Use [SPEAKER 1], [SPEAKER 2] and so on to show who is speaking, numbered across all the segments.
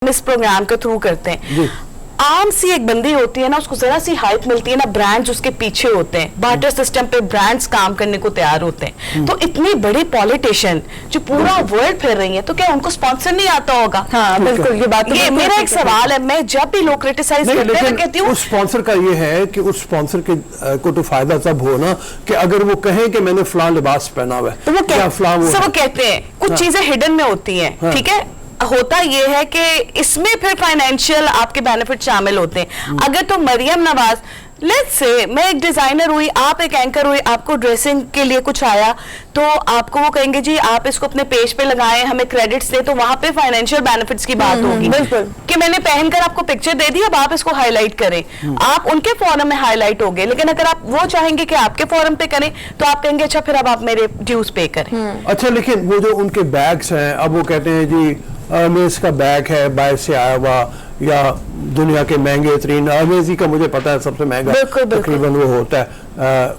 [SPEAKER 1] इस प्रोग्राम के थ्रू करते हैं। आम सी एक बंदी होती है ना, उसको जरा सी हाइप मिलती है ना, ब्रांड्स उसके पीछे होते हैं, बार्टर सिस्टम पे ब्रांड्स काम करने को तैयार होते हैं। तो इतनी बड़ी पॉलिटिशियन जो पूरा वर्ल्ड फिर रही है, तो क्या उनको स्पॉन्सर नहीं आता होगा?
[SPEAKER 2] हाँ बिल्कुल, ये बात
[SPEAKER 1] ये मेरा एक सवाल है। मैं जब भी लोग क्रिटिसाइज करते हैं, मैं कहती हूँ
[SPEAKER 3] उस स्पॉन्सर का ये है कि उस स्पॉन्सर के को तो फायदा तब हो ना कि अगर वो कहें कि मैंने फलां लिबास पहना हुआ है,
[SPEAKER 1] तो वो कहते हैं कुछ चीजें हिडन में होती हैं, ठीक है। होता ये है कि इसमें फिर फाइनेंशियल आपके बेनिफिट शामिल होते हैं। अगर तो मरियम नवाज, लेट्स से मैं एक डिजाइनर हुई, आप एक एंकर हुई, आपको ड्रेसिंग के लिए कुछ आया, तो आपको वो कहेंगे जी आप इसको अपने पेज पे लगाएं, हमें क्रेडिट्स दें, तो वहां पे फाइनेंशियल बेनिफिट्स की बात होगी कि मैंने पहनकर आपको पिक्चर दे दी, अब आप इसको हाईलाइट करें। आप उनके फोरम में हाईलाइट हो गए, लेकिन अगर आप वो चाहेंगे कि आपके फोरम पे करें, तो आप कहेंगे अच्छा फिर अब आप मेरे ड्यूज पे करें।
[SPEAKER 3] अच्छा, लेकिन वो जो उनके बैग्स हैं, अब वो कहते हैं जी अमेज का बैग है बाहर से आया हुआ, या दुनिया के महंगे तरीन, अमेजी का मुझे पता है सबसे महंगा तकरीबन वो होता है,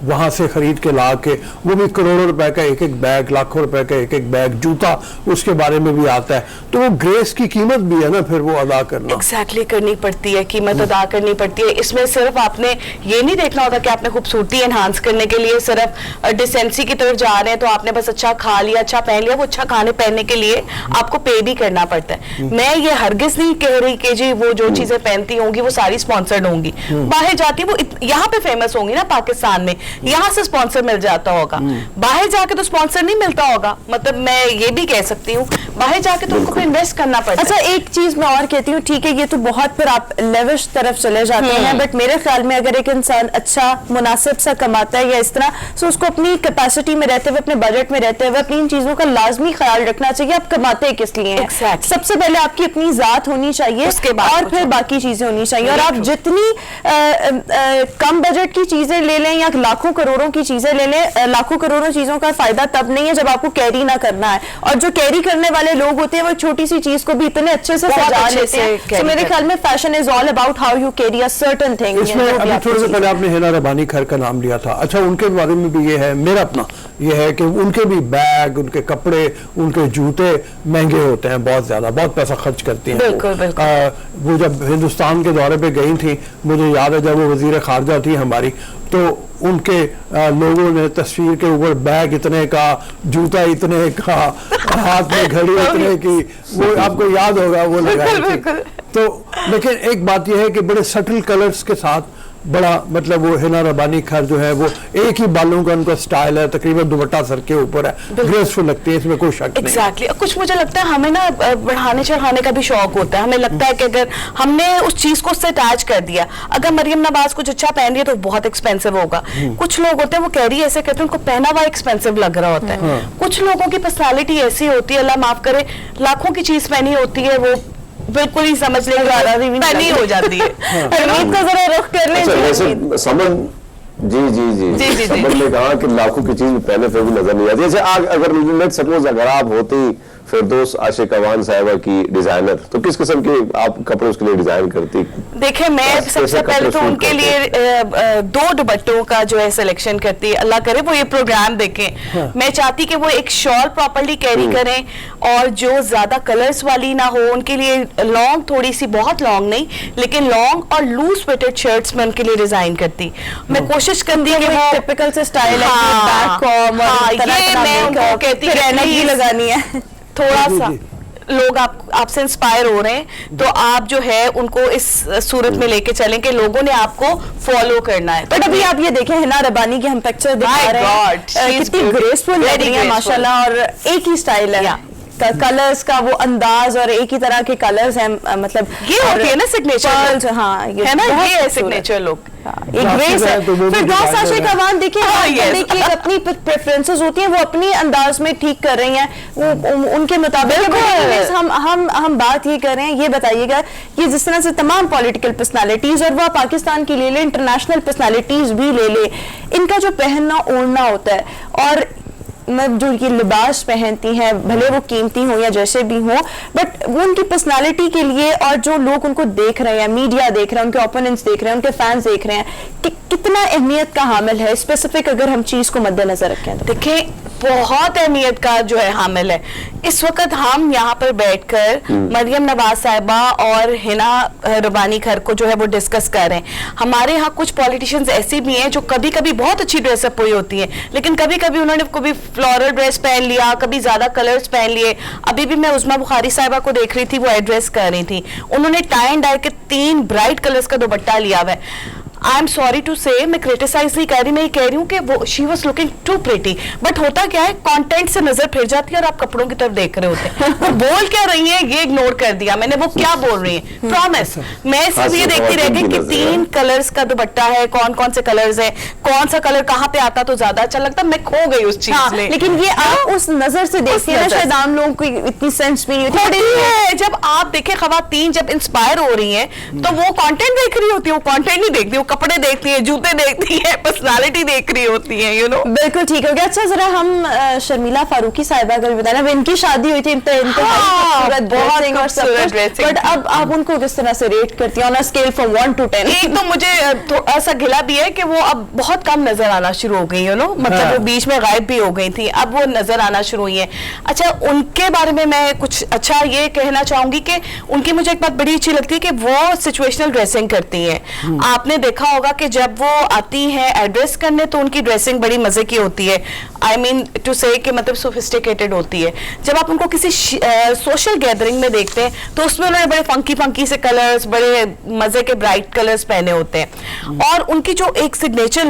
[SPEAKER 3] वहां से खरीद के ला के, वो भी करोड़ों रुपए का एक एक बैग, लाखों रुपए का एक एक बैग, जूता उसके बारे में भी आता है। तो वो ग्रेस की कीमत भी है ना फिर वो अदा करना।
[SPEAKER 1] एग्जैक्टली करनी पड़ती है, कीमत अदा करनी पड़ती है। इसमें सिर्फ आपने ये नहीं देखना होता कि आपने खूबसूरती एनहांस करने के लिए सिर्फ डिसेंसी की तरफ जा रहे हैं, तो आपने बस अच्छा खा लिया, अच्छा पहन लिया। वो अच्छा खाने पहनने के लिए आपको पे भी करना पड़ता है। मैं ये हरगिज नहीं कह रही कि जी वो जो चीजें पहनती होंगी वो सारी स्पॉन्सर्ड होंगी, बाहर जाती वो यहाँ पे फेमस होंगी ना पाकिस्तान में, यहाँ से स्पॉन्सर मिल जाता होगा, बाहर जाके तो स्पॉन्सर नहीं मिलता होगा। मतलब मैं ये भी कह सकती हूँ बाहर जाके तो उनको इन्वेस्ट करना पड़ता है।
[SPEAKER 2] अच्छा, एक चीज मैं और कहती हूँ, ठीक है ये तो बहुत फिर आप लेविश तरफ चले जाते हैं, बट मेरे ख्याल में अगर एक इंसान अच्छा मुनासिब सा कमाता है या इस तरह, तो उसको अपनी कैपेसिटी में रहते हुए, अपने बजट में रहते हुए अपनी इन चीजों का लाजमी ख्याल रखना चाहिए। आप कमाते किस लिए हैं? सबसे पहले आपकी अपनी जात होनी चाहिए, उसके बाद और फिर बाकी चीजें होनी चाहिए। और आप जितनी कम बजट की चीजें ले लें या लाखों करोड़ों की चीजें ले लें, लाखों करोड़ों चीजों का फायदा तब नहीं है जब आपको कैरी ना करना है। और जो कैरी करने वाले लोग होते हैं वो छोटी सी चीज को भी इतने अच्छे से सजा लेते हैं। तो मेरे ख्याल में fashion is all about how you carry a certain thing.
[SPEAKER 3] इसमें अभी थोड़े से पहले आपने हिना रबानी खैर का नाम लिया था। अच्छा, उनके बारे में भी ये है, मेरा अपना ये है कि उनके भी बैग, उनके कपड़े, उनके जूते महंगे होते हैं, बहुत ज्यादा, बहुत पैसा खर्च करती हैं। वो जब हिंदुस्तान के दौरे पे गई थी, मुझे याद है जब वो वजीर खारजा थी हमारी, तो उनके लोगों ने तस्वीर के ऊपर बैग इतने का, जूता इतने का, हाथ में घड़ी इतने की, वो आपको याद होगा वो लगाई थी। तो लेकिन एक बात यह है कि बड़े सटल कलर्स के साथ बड़ा, मतलब वो हिना रबानी खैर जो है वो एक ही बालों का उनका स्टाइल है, तकरीबन दुपट्टा सर के ऊपर है, ग्रेसफुल लगती है, इसमें कोई शक नहीं।
[SPEAKER 1] एग्जैक्टली। कुछ मुझे लगता है हमें ना बढ़ाने चढ़ाने का भी शौक होता है। हमें लगता है कि अगर हमने उस चीज को उससे अटैच कर दिया, अगर मरियम नवाज कुछ अच्छा पहन रही है तो बहुत एक्सपेंसिव होगा। कुछ लोग होते हैं वो कैरी ऐसे करते हैं, उनको पहना हुआ एक्सपेंसिव लग रहा होता है। कुछ लोगों की पर्सनैलिटी ऐसी होती है, अल्लाह माफ करे, लाखों की चीज पहनी होती है, वो बिल्कुल ही समझ लेंगे पहनी हो जाती है।
[SPEAKER 2] हरमीत को जरा रुख कर लें।
[SPEAKER 4] समन जी समन ने कहा कि लाखों की चीज पहले फिर भी नजर नहीं आती। जैसे अगर लेट्स सपोज अगर आप होती फिरदौस आशिक अवान साहिबा की डिजाइनर, तो किस किस्म के आप कपड़े उसके लिए डिजाइन करती?
[SPEAKER 1] देखिए, मैं सबसे पहले तो उनके लिए 2 दुपट्टों का जो है सिलेक्शन करती है। अल्लाह करे वो ये प्रोग्राम देखें। मैं चाहती कि वो एक शॉल प्रॉपर्ली कैरी करें और जो ज्यादा कलर्स वाली ना हो, उनके लिए लॉन्ग, थोड़ी सी, बहुत लॉन्ग नहीं लेकिन लॉन्ग और लूज फिटेड शर्ट्स में उनके लिए डिजाइन करती। मैं कोशिश करती हूँ कि वो
[SPEAKER 2] टिपिकल से स्टाइल है, बैक कॉम और
[SPEAKER 1] ये मैं उनको कहती हूँ
[SPEAKER 2] एनर्जी लगानी है।
[SPEAKER 1] थोड़ा सा लोग आपसे इंस्पायर हो रहे हैं, तो आप जो है उनको इस सूरत में लेके चलें कि लोगों ने आपको फॉलो करना है।
[SPEAKER 2] बट अभी आप ये देखें, हिना रबानी की हम पिक्चर दिखा रहे हैं, कितनी ग्रेसफुल लग रही है माशाल्लाह, और एक ही स्टाइल है, कलर्स का वो अंदाज और एक ही तरह के कलर्स हैं, मतलब
[SPEAKER 1] ये होती है ना सिग्नेचर।
[SPEAKER 2] हाँ, ये
[SPEAKER 1] है ना, ये है सिग्नेचर लुक,
[SPEAKER 2] एक ग्रेस है। फिरदौस आशिक अवान देखिए, अपनी प्रेफरेंसेस होती हैं, वो अपनी अंदाज में ठीक कर रही हैं, वो उनके मुताबिक। हम बात ये कर रहे हैं, ये बताइएगा, ये जिस तरह से तमाम पॉलिटिकल पर्सनालिटीज, और वह पाकिस्तान की ले ले, इंटरनेशनल पर्सनालिटीज भी ले ले, इनका जो पहनना ओढ़ना होता है, और जो ये लिबास पहनती हैं, भले वो कीमती हो या जैसे भी हो, बट वो उनकी पर्सनालिटी के लिए, और जो लोग उनको देख रहे हैं, मीडिया देख रहे हैं, उनके ओपोनेंट्स देख रहे हैं, उनके फैंस देख रहे हैं, कि कितना अहमियत का हामिल है, स्पेसिफिक अगर हम चीज को मद्देनजर रखें।
[SPEAKER 1] देखें, बहुत अहमियत का जो है हामिल है। इस वक्त हम यहाँ पर बैठकर मरियम नवाज साहिबा और हिना रबानी खर को जो है वो डिस्कस कर रहे हैं। हमारे यहाँ कुछ पॉलिटिशियंस ऐसे भी हैं जो कभी कभी बहुत अच्छी ड्रेसअप हुई होती है, लेकिन कभी कभी उन्होंने कभी फ्लोरल ड्रेस पहन लिया, कभी ज्यादा कलर्स पहन लिए। अभी भी मैं उस्मा बुखारी साहिबा को देख रही थी, वो एड्रेस कर रही थी, उन्होंने टाई एंड डाई के 3 ब्राइट कलर्स का दुपट्टा लिया हुआ है। आई एम सॉरी टू से, मैं क्रिटिसाइज नहीं कर रही, मैं ये कह रही हूँ कि वो she was looking too pretty, but होता क्या है, कंटेंट से नजर फिर जाती है और आप कपड़ों की तरफ देख रहे होते हैं। वो बोल क्या रही है ये इग्नोर कर दिया मैंने, वो क्या बोल रही है। प्रॉमिस मैं सिर्फ ये देखती रह गई कि 3 कलर्स का दुपट्टा है, कौन कौन से कलर्स है, कौन सा कलर कहाँ पे आता तो ज्यादा अच्छा लगता, मैं खो गई उस चीज में।
[SPEAKER 2] लेकिन ये आप उस नजर से देखते हैं, शायद आम लोगों को इतनी सेंस भी नहीं
[SPEAKER 1] होती है। जब आप देखें खवातीन जब इंस्पायर हो रही हैं तो वो कंटेंट देख रही होती है, वो कंटेंट नहीं देखती, वो कपड़े देखती है, जूते देखती है, पर्सनालिटी देख रही होती है, यू नो।
[SPEAKER 2] बिल्कुल ठीक हो गया। अच्छा जरा हम शर्मिला फारूकी साहिबा का भी बताना, इनकी शादी हुई थी, बट अब आप उनको किस तरह से रेट करती हैं on a scale from 1 to 10?
[SPEAKER 1] एक तो मुझे ऐसा गिला भी है कि वो अब बहुत कम नजर आना शुरू हो गई, यू नो, मतलब वो बीच में गायब भी हो गई थी, अब वो नजर आना शुरू हुई है। अच्छा उनके बारे में मैं कुछ अच्छा ये कहना चाहूंगी कि उनकी मुझे एक बात बड़ी अच्छी लगती है कि वो सिचुएशनल ड्रेसिंग करती है। आपने देखा होगा कि जब वो आती है एड्रेस करने तो उनकी ड्रेसिंग बड़ी मजे की होती है, आई मीन टू से कि मतलब सोफिस्टिकेटेड होती है। जब आप उनको किसी सोशल गैदरिंग में देखते हैं तो उसमें उन्होंने बड़े फंकी फंकी से कलर्स, बड़े मजे के ब्राइट कलर्स पहने होते हैं, और उनकी जो एक सिग्नेचर